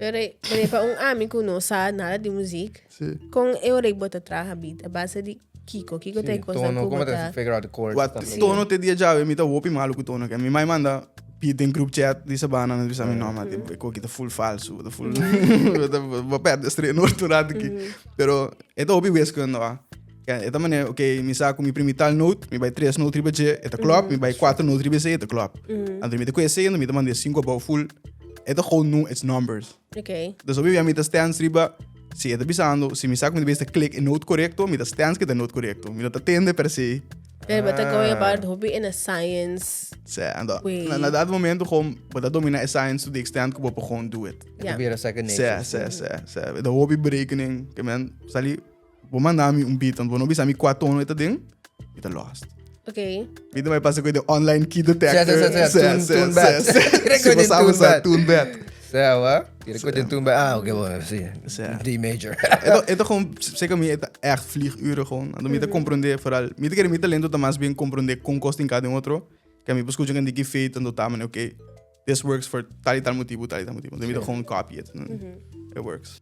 Pero para amigo não sabe nada de música. Sim. Com eu rei bota atrás a beat, a base de Kiko tem coisa que Como botar. te figure out the chords? Wat tono te dia já, me tá wopi maluco tono que me mai manda Pete em group chat disse bana não disse a mim não, mas tipo que tá full falso, tá full vou perder estreia no outro lado aqui. Pero então wopi wes que não. Eta maneira, ok, me saco mi primital note, me vai 3 note riba je, eta klop, me vai 4 note riba je, eta klop. Então me te conhecendo, me te mandei 5 about full. Eta gewoon nu, it's numbers. Ok. Dus op je me te stands riba, si eta bisando, si me saco me te click in note correcto, me te stands que te note correcto. Me te atende per se. Pero bota going about hobby in a science. Na dat momento gewoon, wat dat domina science to the extent que we gewoon do it. Het weer een second nature. De hobby berekening, que men, sali, vou mandar me beat, want não bisa me 4 tono eta ding, eta lost. Ok. Vida vai passar com o online key detector. Tune bet. Se passamos a tune bet. Sawa? Je toen bij, oké, zie je. D major. Het gewoon, zeker me, het echt vlieguren gewoon. En dan moet je comprender, vooral, moet ik er met talento, dan mas bien comprender con costa in cada otro. Que me busco en die feet en dat tamen, oké, this works for tal y tal motivo. Dan moet je gewoon copy it. It works.